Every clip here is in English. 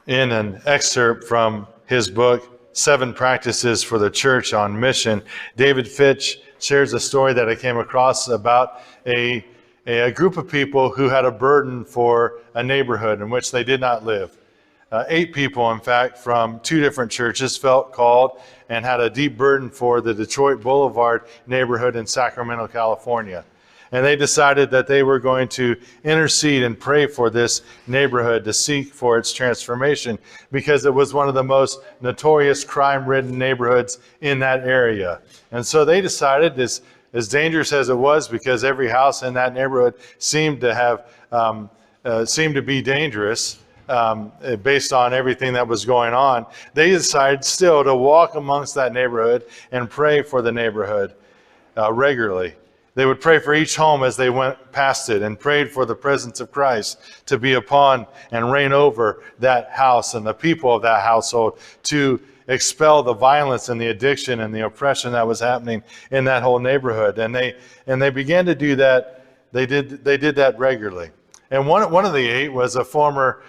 In an excerpt from his book, 7 Practices for the Church on Mission, David Fitch shares a story that I came across about a group of people who had a burden for a neighborhood in which they did not live. 8 people, in fact, from 2 different churches felt called and had a deep burden for the Detroit Boulevard neighborhood in Sacramento, California. And they decided that they were going to intercede and pray for this neighborhood to seek for its transformation because it was one of the most notorious crime-ridden neighborhoods in that area. And so they decided, as dangerous as it was, because every house in that neighborhood seemed to be dangerous based on everything that was going on, they decided still to walk amongst that neighborhood and pray for the neighborhood regularly. They would pray for each home as they went past it and prayed for the presence of Christ to be upon and reign over that house and the people of that household, to expel the violence and the addiction and the oppression that was happening in that whole neighborhood. And they began to do that. They did that regularly. And one of the 8 was a former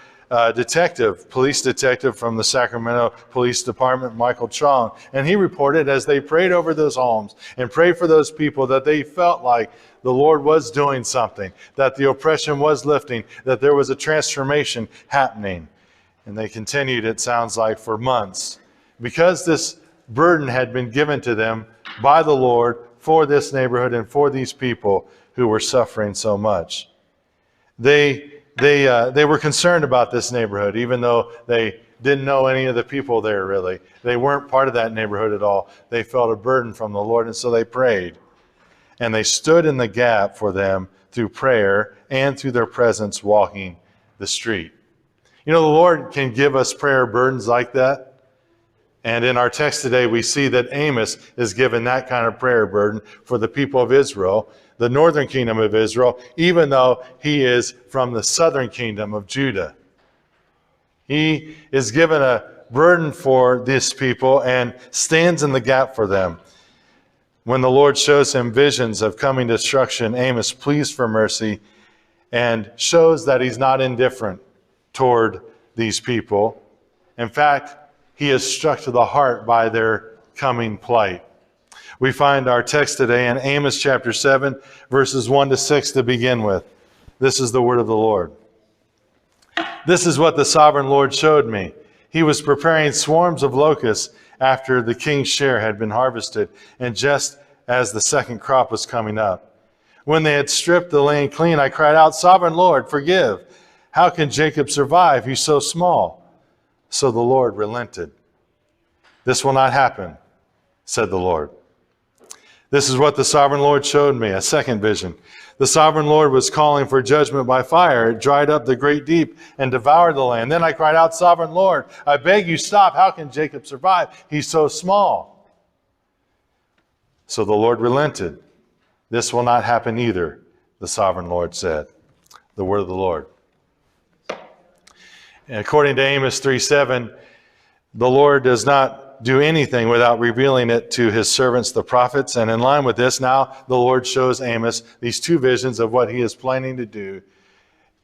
police detective from the Sacramento Police Department, Michael Chong. And he reported as they prayed over those homes and prayed for those people that they felt like the Lord was doing something, that the oppression was lifting, that there was a transformation happening. And they continued, it sounds like, for months, because this burden had been given to them by the Lord for this neighborhood and for these people who were suffering so much. They were concerned about this neighborhood, even though they didn't know any of the people there really. They weren't part of that neighborhood at all. They felt a burden from the Lord, and so they prayed. And they stood in the gap for them through prayer and through their presence walking the street. You know, the Lord can give us prayer burdens like that. And in our text today, we see that Amos is given that kind of prayer burden for the people of Israel, the northern kingdom of Israel, even though he is from the southern kingdom of Judah. He is given a burden for this people and stands in the gap for them. When the Lord shows him visions of coming destruction, Amos pleads for mercy and shows that he's not indifferent toward these people. In fact, he is struck to the heart by their coming plight. We find our text today in Amos chapter 7, verses 1 to 6 to begin with. This is the word of the Lord. This is what the sovereign Lord showed me. He was preparing swarms of locusts after the king's share had been harvested, and just as the second crop was coming up. When they had stripped the land clean, I cried out, "Sovereign Lord, forgive. How can Jacob survive? He's so small." So the Lord relented. "This will not happen," said the Lord. This is what the sovereign Lord showed me, a second vision. The sovereign Lord was calling for judgment by fire. It dried up the great deep and devoured the land. Then I cried out, "Sovereign Lord, I beg you, stop. How can Jacob survive? He's so small." So the Lord relented. "This will not happen either," the sovereign Lord said. The word of the Lord. And according to Amos 3:7, the Lord does not do anything without revealing it to his servants, the prophets. And in line with this, now the Lord shows Amos these 2 visions of what he is planning to do,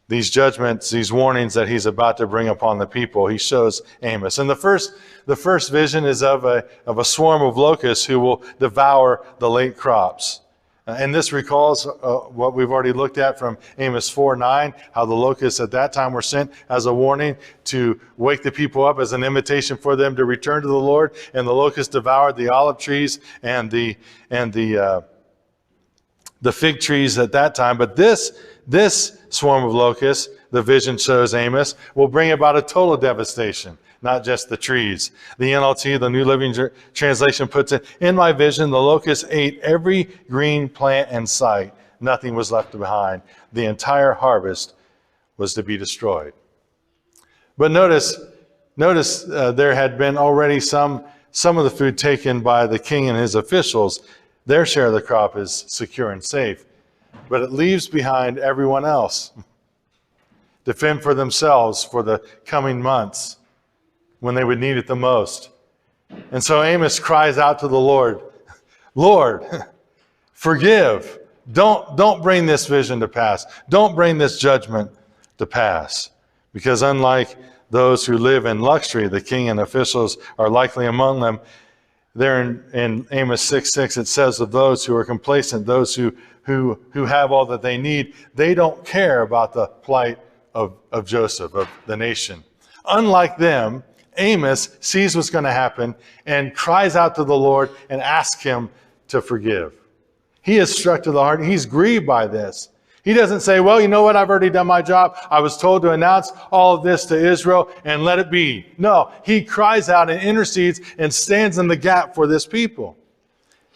these judgments, these warnings that he's about to bring upon the people. He shows Amos. And the first vision is of a swarm of locusts who will devour the late crops. And this recalls what we've already looked at from Amos 4:9, how the locusts at that time were sent as a warning to wake the people up, as an invitation for them to return to the Lord. And the locusts devoured the olive trees and the fig trees at that time. But this swarm of locusts, the vision shows Amos, will bring about a total devastation, not just the trees. The NLT, the New Living Translation, puts it, "In my vision, the locusts ate every green plant in sight. Nothing was left behind. The entire harvest was to be destroyed." But notice there had been already some of the food taken by the king and his officials. Their share of the crop is secure and safe. But it leaves behind everyone else to fend for themselves for the coming months, when they would need it the most. And so Amos cries out to the Lord, "Lord, forgive. Don't bring this vision to pass. Don't bring this judgment to pass." Because unlike those who live in luxury. The king and officials are likely among them. There in Amos 6:6, it says of those who are complacent, those who have all that they need, they don't care about the plight of Joseph, of the nation. Unlike them, Amos sees what's going to happen and cries out to the Lord and asks him to forgive. He is struck to the heart. He's grieved by this. He doesn't say, well, you know what? I've already done my job. I was told to announce all of this to Israel and let it be. No, he cries out and intercedes and stands in the gap for this people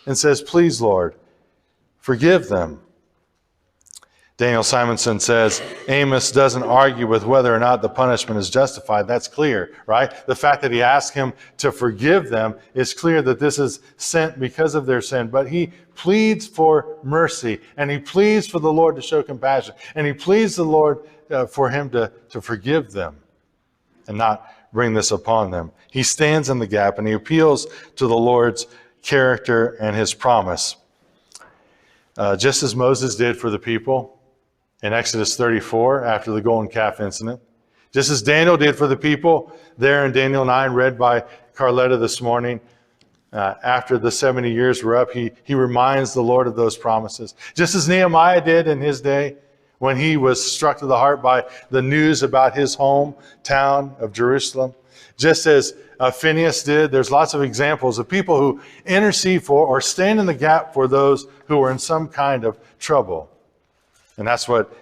and says, please, Lord, forgive them. Daniel Simonson says, Amos doesn't argue with whether or not the punishment is justified. That's clear, right? The fact that he asked him to forgive them is clear that this is sent because of their sin. But he pleads for mercy, and he pleads for the Lord to show compassion, and he pleads the Lord for him to forgive them and not bring this upon them. He stands in the gap, and he appeals to the Lord's character and his promise. Just as Moses did for the people in Exodus 34 after the golden calf incident. Just as Daniel did for the people there in Daniel 9, read by Carletta this morning. After the 70 years were up, he reminds the Lord of those promises. Just as Nehemiah did in his day when he was struck to the heart by the news about his hometown of Jerusalem. Just as Phineas did. There's lots of examples of people who intercede for or stand in the gap for those who are in some kind of trouble. And that's what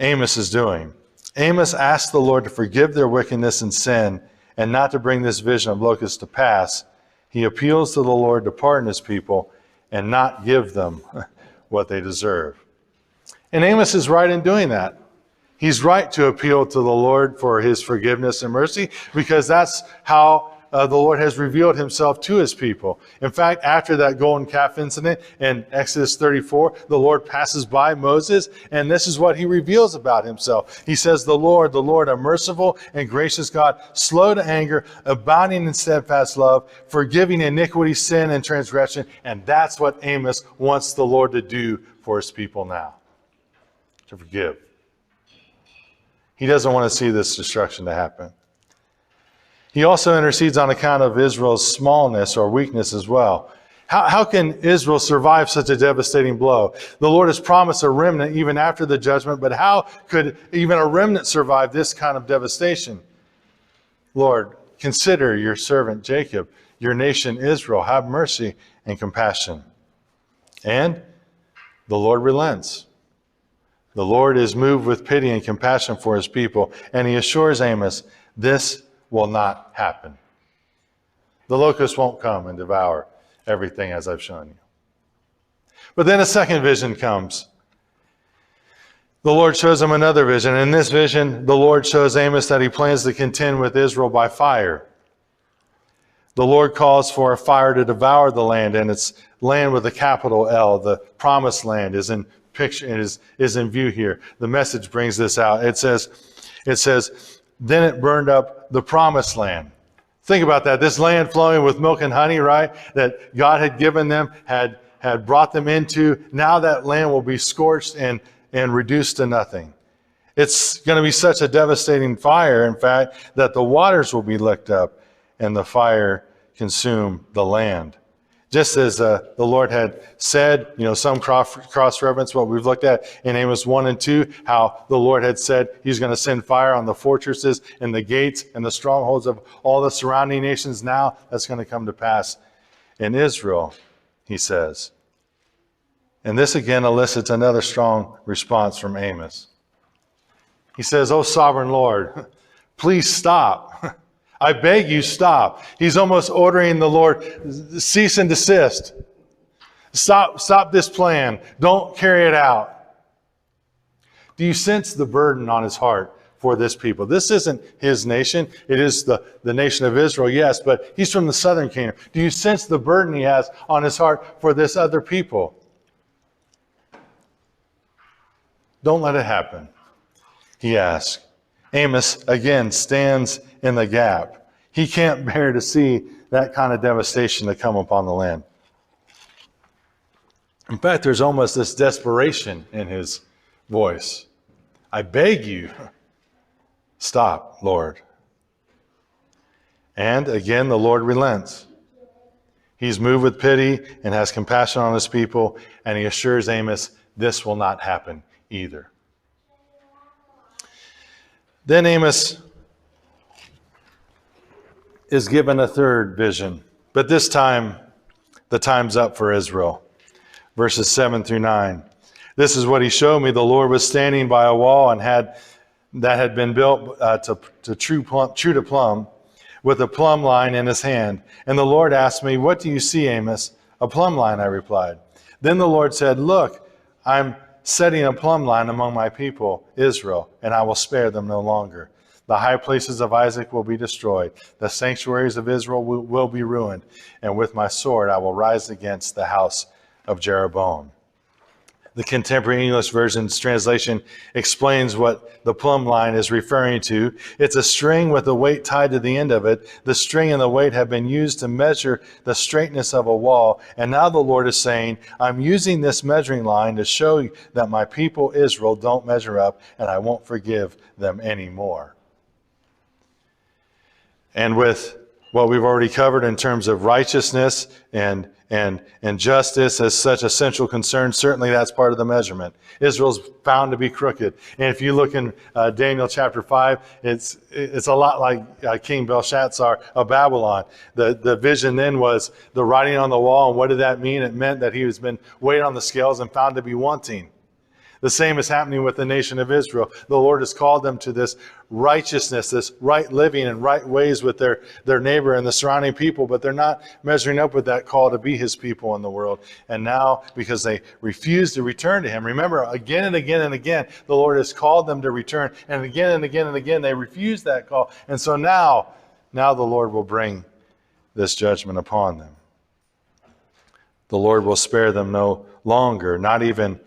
Amos is doing. Amos asked the Lord to forgive their wickedness and sin and not to bring this vision of locusts to pass. He appeals to the Lord to pardon his people and not give them what they deserve. And Amos is right in doing that. He's right to appeal to the Lord for his forgiveness and mercy because that's how the Lord has revealed himself to his people. In fact, after that golden calf incident in Exodus 34, the Lord passes by Moses, and this is what he reveals about himself. He says, the Lord, a merciful and gracious God, slow to anger, abounding in steadfast love, forgiving iniquity, sin, and transgression. And that's what Amos wants the Lord to do for his people now, to forgive. He doesn't want to see this destruction to happen. He also intercedes on account of Israel's smallness or weakness as well. How can Israel survive such a devastating blow? The Lord has promised a remnant even after the judgment, but how could even a remnant survive this kind of devastation? Lord, consider your servant Jacob, your nation Israel. Have mercy and compassion. And the Lord relents. The Lord is moved with pity and compassion for his people, and he assures Amos, this will not happen. The locust won't come and devour everything as I've shown you. But then a second vision comes. The Lord shows him another vision. In this vision, the Lord shows Amos that he plans to contend with Israel by fire. The Lord calls for a fire to devour the land, and it's land with a capital L. The promised land is in picture, is in view here. The Message brings this out. It says, then it burned up the promised land. Think about that. This land flowing with milk and honey, right? That God had given them, had brought them into. Now that land will be scorched and reduced to nothing. It's going to be such a devastating fire, in fact, that the waters will be licked up and the fire consume the land. Just as the Lord had said, some cross-reference what we've looked at in Amos 1 and 2, how the Lord had said he's going to send fire on the fortresses and the gates and the strongholds of all the surrounding nations. Now that's going to come to pass in Israel, he says. And this again elicits another strong response from Amos. He says, "Oh, sovereign Lord, please stop. I beg you, stop." He's almost ordering the Lord, cease and desist. Stop this plan. Don't carry it out. Do you sense the burden on his heart for this people? This isn't his nation. It is the nation of Israel, yes, but he's from the southern kingdom. Do you sense the burden he has on his heart for this other people? Don't let it happen, he asks. Amos, again, stands in the gap. He can't bear to see that kind of devastation to come upon the land. In fact, there's almost this desperation in his voice. I beg you, stop, Lord. And again, the Lord relents. He's moved with pity and has compassion on his people, and he assures Amos this will not happen either. Then Amos is given a third vision, but this time the time's up for Israel. Verses 7 through 9. This is what he showed me. The Lord was standing by a wall and that had been built to true to plumb, with a plumb line in his hand. And the Lord asked me, "What do you see, Amos?" "A plumb line," I replied. Then the Lord said, "Look, I'm setting a plumb line among my people, Israel, and I will spare them no longer. The high places of Isaac will be destroyed. The sanctuaries of Israel will be ruined. And with my sword I will rise against the house of Jeroboam." The Contemporary English Version's translation explains what the plumb line is referring to. It's a string with a weight tied to the end of it. The string and the weight have been used to measure the straightness of a wall. And now the Lord is saying, I'm using this measuring line to show you that my people Israel don't measure up, and I won't forgive them anymore. And with what we've already covered in terms of righteousness and justice as such a central concern, certainly that's part of the measurement. Israel's found to be crooked. And if you look in Daniel chapter 5, it's a lot like King Belshazzar of Babylon. The vision then was the writing on the wall. And what did that mean? It meant that he has been weighed on the scales and found to be wanting. The same is happening with the nation of Israel. The Lord has called them to this righteousness, this right living and right ways with their neighbor and the surrounding people, but they're not measuring up with that call to be his people in the world. And now, because they refuse to return to him, remember, again and again and again, the Lord has called them to return, and again and again and again, they refuse that call. And so now the Lord will bring this judgment upon them. The Lord will spare them no longer, not even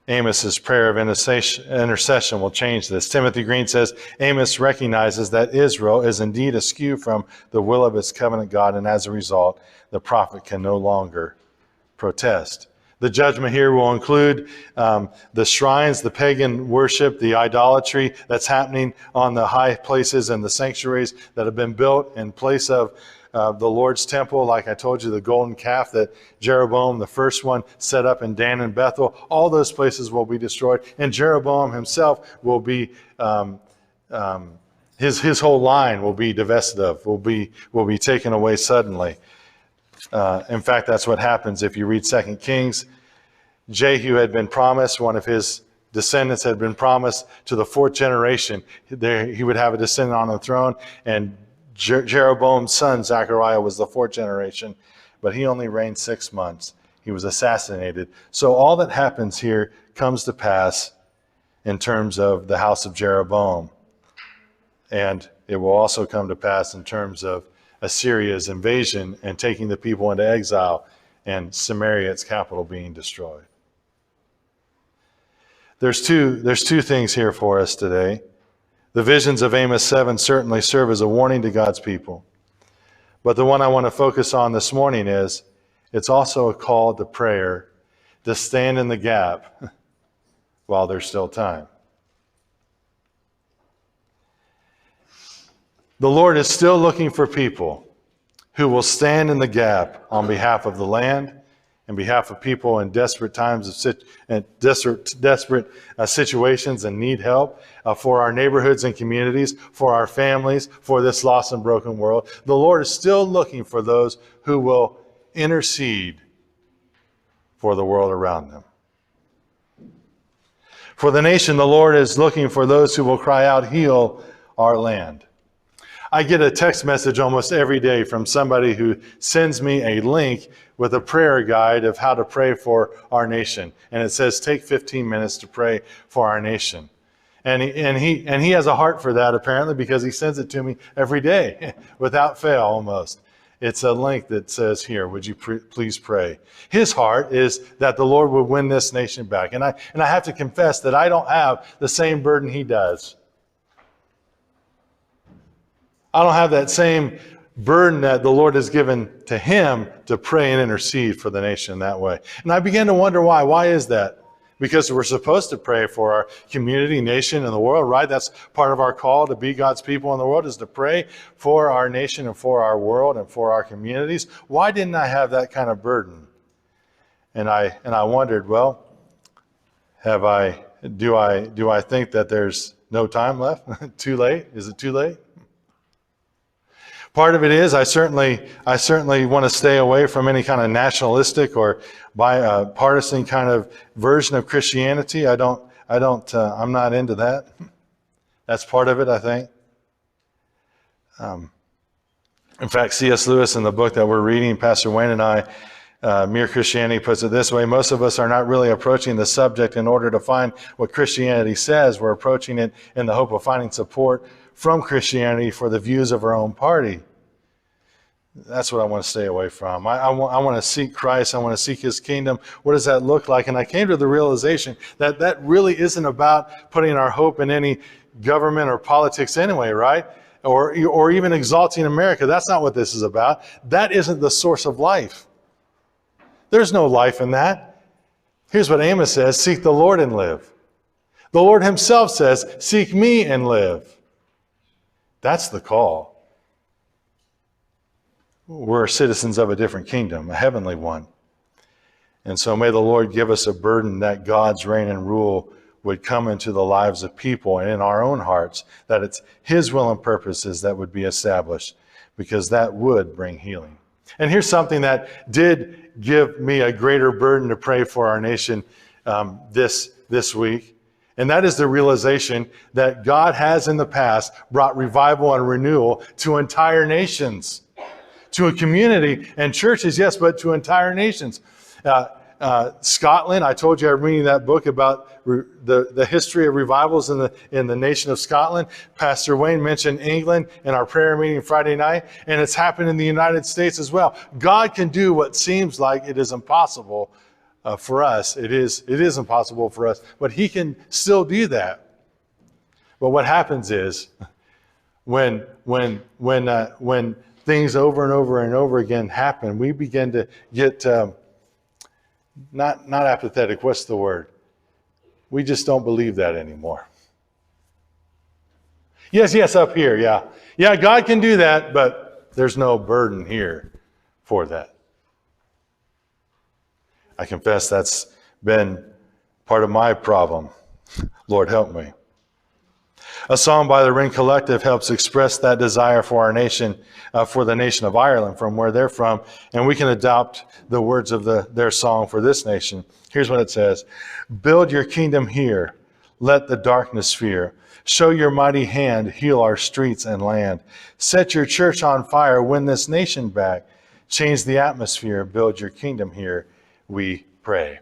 Amos's prayer of intercession will change this. Timothy Green says, Amos recognizes that Israel is indeed askew from the will of its covenant God, and as a result, the prophet can no longer protest. The judgment here will include the shrines, the pagan worship, the idolatry that's happening on the high places and the sanctuaries that have been built in place of the Lord's temple. Like I told you, the golden calf that Jeroboam, the first one, set up in Dan and Bethel. All those places will be destroyed. And Jeroboam himself will be, his whole line will be divested of, will be taken away suddenly. In fact, that's what happens if you read 2 Kings. Jehu had been promised, one of his descendants had been promised to the fourth generation. He would have a descendant on the throne, and Jeroboam's son, Zechariah, was the fourth generation, but he only reigned 6 months. He was assassinated. So all that happens here comes to pass in terms of the house of Jeroboam. And it will also come to pass in terms of Assyria's invasion and taking the people into exile, and Samaria, its capital, being destroyed. There's two things here for us today. The visions of Amos 7 certainly serve as a warning to God's people. But the one I want to focus on this morning is, it's also a call to prayer, to stand in the gap while there's still time. The Lord is still looking for people who will stand in the gap on behalf of the land, on behalf of people in desperate times of desperate situations and need help, for our neighborhoods and communities, for our families, for this lost and broken world. The Lord is still looking for those who will intercede for the world around them. For the nation, the Lord is looking for those who will cry out, "Heal our land." I get a text message almost every day from somebody who sends me a link with a prayer guide of how to pray for our nation. And it says, take 15 minutes to pray for our nation. And he has a heart for that, apparently, because he sends it to me every day, without fail almost. It's a link that says, here, would you please pray? His heart is that the Lord would win this nation back. And I have to confess that I don't have the same burden he does. I don't have that same burden that the Lord has given to him to pray and intercede for the nation that way. And I began to wonder why. Why is that? because we're supposed to pray for our community, nation, and the world, right? That's part of our call to be God's people in the world, is to pray for our nation and for our world and for our communities. Why didn't I have that kind of burden? And I wondered, well, do I think that there's no time left? Too late? Is it too late? Part of it is I certainly want to stay away from any kind of nationalistic or partisan kind of version of Christianity. I'm not into that. That's part of it, I think. In fact, C.S. Lewis, in the book that we're reading, Pastor Wayne and I, Mere Christianity, puts it this way: most of us are not really approaching the subject in order to find what Christianity says. We're approaching it in the hope of finding support from Christianity for the views of our own party. That's what I want to stay away from. I want to seek Christ. I want to seek his kingdom. What does that look like? And I came to the realization that that really isn't about putting our hope in any government or politics anyway, right? Or even exalting America. That's not what this is about. That isn't the source of life. There's no life in that. Here's what Amos says: seek the Lord and live. The Lord himself says, seek me and live. That's the call. We're citizens of a different kingdom, a heavenly one. And so may the Lord give us a burden that God's reign and rule would come into the lives of people and in our own hearts, that it's his will and purposes that would be established, because that would bring healing. And here's something that did give me a greater burden to pray for our nation this week. And that is the realization that God has in the past brought revival and renewal to entire nations, to a community and churches, yes, but to entire nations. Scotland, I told you I'm reading that book about the history of revivals in the nation of Scotland. Pastor Wayne mentioned England in our prayer meeting Friday night, and it's happened in the United States as well. God can do what seems like it is impossible for us. It is impossible for us, but he can still do that. But what happens is when things over and over and over again happen, we begin to get not apathetic. What's the word? We just don't believe that anymore. Yes, up here, yeah. Yeah, God can do that, but there's no burden here for that. I confess that's been part of my problem. Lord, help me. A song by the Ring Collective helps express that desire for our nation, for the nation of Ireland, from where they're from, and we can adopt the words of their song for this nation. Here's what it says: build your kingdom here, let the darkness fear. Show your mighty hand, heal our streets and land. Set your church on fire, win this nation back. Change the atmosphere, build your kingdom here, we pray.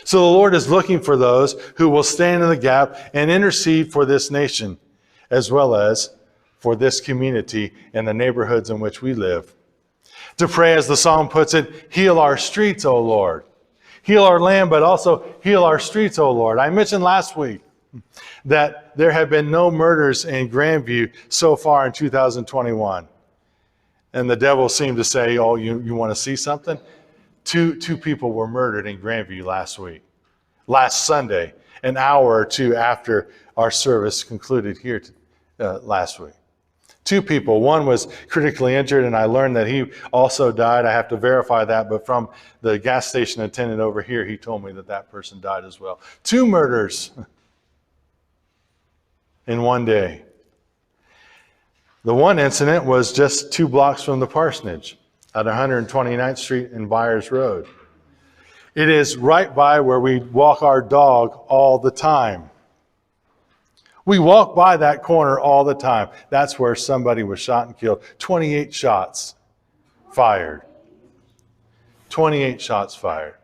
So the Lord is looking for those who will stand in the gap and intercede for this nation, as well as for this community and the neighborhoods in which we live. To pray, as the song puts it, heal our streets, O Lord. Heal our land, but also heal our streets, O Lord. I mentioned last week that there have been no murders in Grandview so far in 2021. And the devil seemed to say, oh, you want to see something? Two people were murdered in Grandview last Sunday, an hour or two after our service concluded here last week. Two people. One was critically injured, and I learned that he also died. I have to verify that, but from the gas station attendant over here, he told me that person died as well. Two murders in one day. The one incident was just 2 blocks from the parsonage at 129th Street and Byers Road. It is right by where we walk our dog all the time. We walk by that corner all the time. That's where somebody was shot and killed. 28 shots fired. 28 shots fired.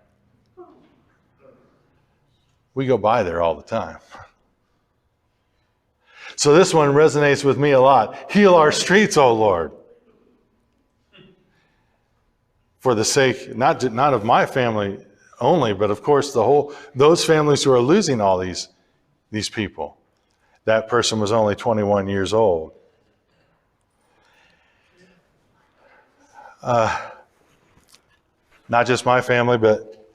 We go by there all the time. So this one resonates with me a lot. Heal our streets, O Lord. For the sake, not of my family only, but of course those families who are losing all these people. That person was only 21 years old. Not just my family, but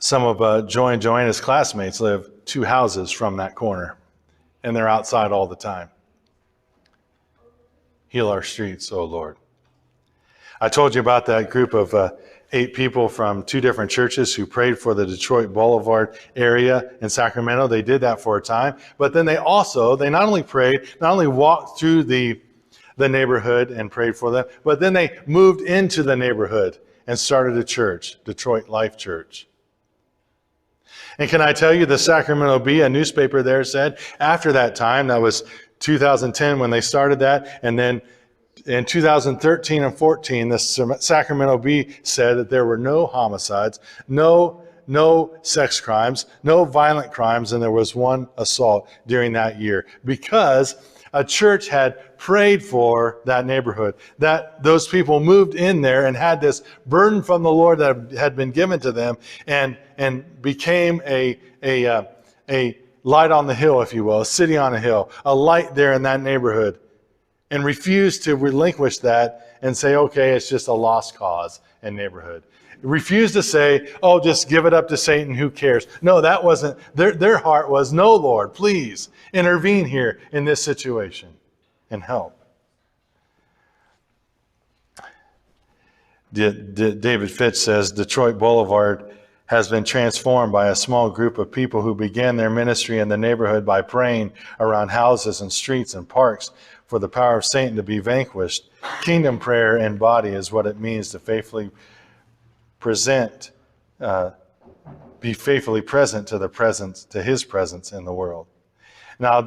Some of Joy and Joanna's classmates live 2 houses from that corner, and they're outside all the time. Heal our streets, oh Lord. I told you about that group of 8 people from 2 different churches who prayed for the Detroit Boulevard area in Sacramento. They did that for a time, but then they not only prayed, not only walked through the neighborhood and prayed for them, but then they moved into the neighborhood and started a church, Detroit Life Church. And can I tell you, the Sacramento Bee, a newspaper there, said after that time, that was 2010 when they started that, and then in 2013 and 14, the Sacramento Bee said that there were no homicides, no sex crimes, no violent crimes, and there was 1 assault during that year because a church had prayed for that neighborhood, that those people moved in there and had this burden from the Lord that had been given to them and became a light on the hill, if you will, a city on a hill, a light there in that neighborhood, and refused to relinquish that and say, okay, it's just a lost cause and neighborhood. Refused to say, oh, just give it up to Satan, who cares? No, that wasn't, their heart was, no, Lord, please intervene here in this situation and help. David Fitch says, Detroit Boulevard has been transformed by a small group of people who began their ministry in the neighborhood by praying around houses and streets and parks for the power of Satan to be vanquished. Kingdom prayer in body is what it means to faithfully be faithfully present to his presence in the world. Now,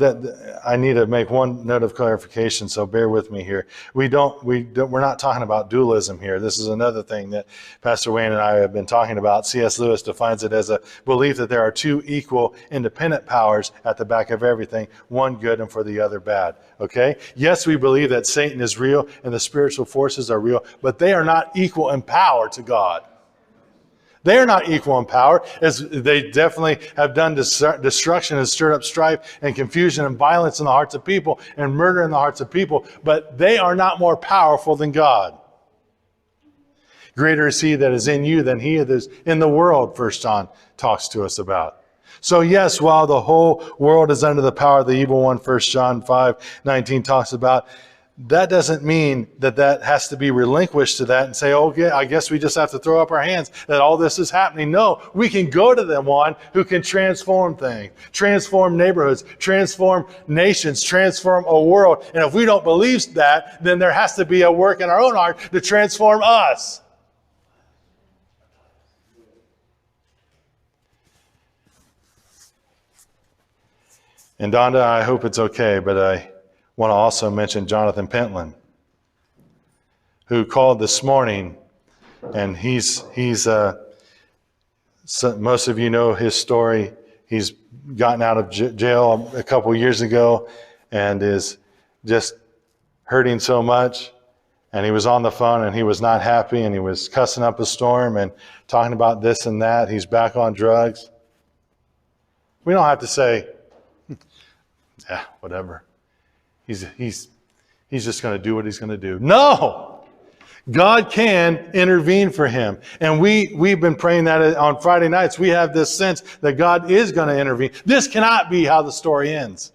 I need to make one note of clarification, so bear with me here. We're not talking about dualism here. This is another thing that Pastor Wayne and I have been talking about. C.S. Lewis defines it as a belief that there are 2 equal, independent powers at the back of everything, one good and for the other bad. Okay? Yes, we believe that Satan is real and the spiritual forces are real, but they are not equal in power to God. They are not equal in power, as they definitely have done destruction and stirred up strife and confusion and violence in the hearts of people and murder in the hearts of people, but they are not more powerful than God. Greater is he that is in you than he that is in the world, 1 John talks to us about. So yes, while the whole world is under the power of the evil one, 1 John 5:19 talks about, that doesn't mean that has to be relinquished to that and say, okay, I guess we just have to throw up our hands that all this is happening. No, we can go to the one who can transform things, transform neighborhoods, transform nations, transform a world. And if we don't believe that, then there has to be a work in our own heart to transform us. And Donda, I hope it's okay, but I want to also mention Jonathan Pentland, who called this morning, and he's most of you know his story. He's gotten out of jail a couple years ago and is just hurting so much. And he was on the phone and he was not happy and he was cussing up a storm and talking about this and that. He's back on drugs. We don't have to say, yeah, whatever. He's just going to do what he's going to do. No! God can intervene for him. And we've been praying that on Friday nights. We have this sense that God is going to intervene. This cannot be how the story ends.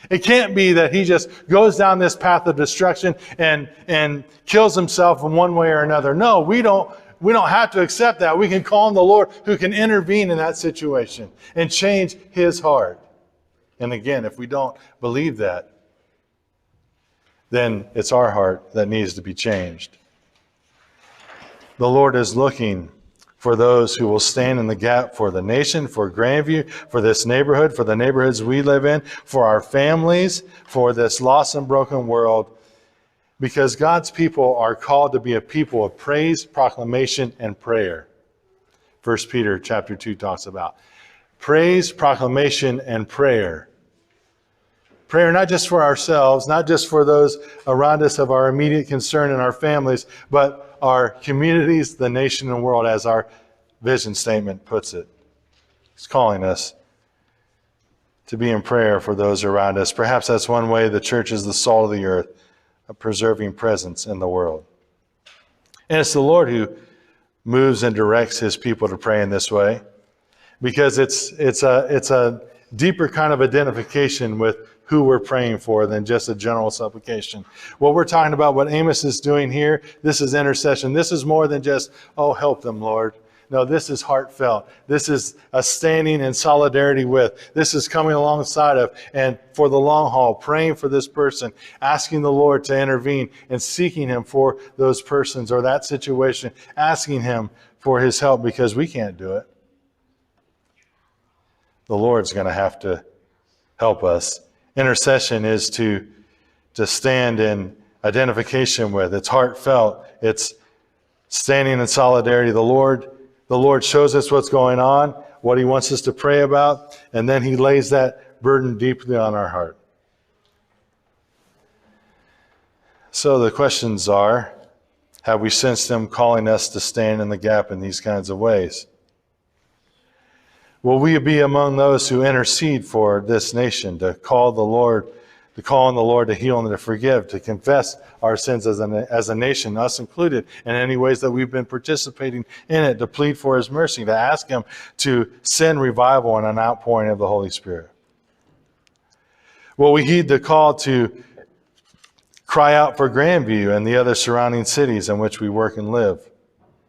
It can't be that he just goes down this path of destruction and kills himself in one way or another. No, we don't have to accept that. We can call on the Lord who can intervene in that situation and change his heart. And again, if we don't believe that, then it's our heart that needs to be changed. The Lord is looking for those who will stand in the gap for the nation, for Grandview, for this neighborhood, for the neighborhoods we live in, for our families, for this lost and broken world, because God's people are called to be a people of praise, proclamation, and prayer. 1 Peter chapter 2 talks about praise, proclamation, and prayer. Prayer not just for ourselves, not just for those around us of our immediate concern and our families, but our communities, the nation, and world, as our vision statement puts it. He's calling us to be in prayer for those around us. Perhaps that's one way the church is the salt of the earth, a preserving presence in the world. And it's the Lord who moves and directs his people to pray in this way. because it's a deeper kind of identification with who we're praying for than just a general supplication. What we're talking about, what Amos is doing here, this is intercession. This is more than just, oh, help them, Lord. No, this is heartfelt. This is a standing in solidarity with. This is coming alongside of and for the long haul, praying for this person, asking the Lord to intervene and seeking him for those persons or that situation, asking him for his help because we can't do it. The Lord's going to have to help us. Intercession is to stand in identification with. It's heartfelt. It's standing in solidarity. The Lord shows us what's going on, what he wants us to pray about, and then he lays that burden deeply on our heart. So the questions are, have we sensed him calling us to stand in the gap in these kinds of ways? Will we be among those who intercede for this nation, to call on the Lord to heal and to forgive, to confess our sins as a nation, us included, in any ways that we've been participating in it, to plead for his mercy, to ask him to send revival and an outpouring of the Holy Spirit? Will we heed the call to cry out for Grandview and the other surrounding cities in which we work and live?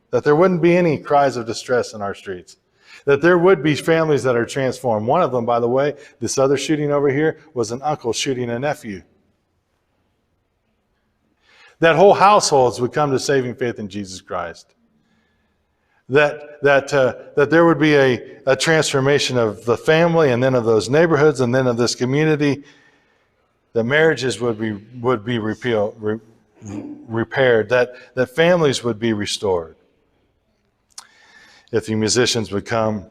That there wouldn't be any cries of distress in our streets. That there would be families that are transformed. One of them, by the way, this other shooting over here, was an uncle shooting a nephew. That whole households would come to saving faith in Jesus Christ. That there would be a transformation of the family and then of those neighborhoods and then of this community. That marriages would be repaired. That families would be restored. If the musicians would come,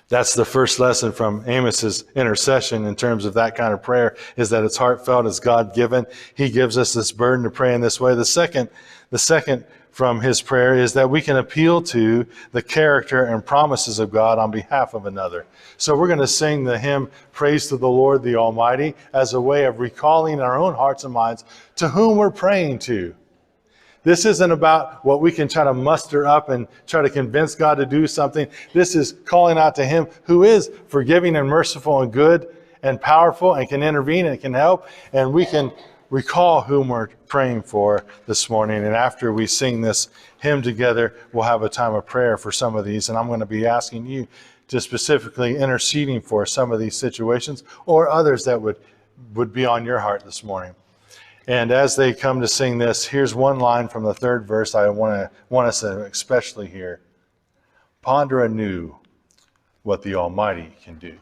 that's the first lesson from Amos's intercession in terms of that kind of prayer, is that it's heartfelt, it's God-given. He gives us this burden to pray in this way. The second from his prayer is that we can appeal to the character and promises of God on behalf of another. So we're going to sing the hymn, Praise to the Lord the Almighty, as a way of recalling our own hearts and minds to whom we're praying to. This isn't about what we can try to muster up and try to convince God to do something. This is calling out to him who is forgiving and merciful and good and powerful and can intervene and can help. And we can recall whom we're praying for this morning. And after we sing this hymn together, we'll have a time of prayer for some of these. And I'm going to be asking you to specifically interceding for some of these situations or others that would be on your heart this morning. And as they come to sing this, here's one line from the third verse I want us to especially hear. Ponder anew what the Almighty can do.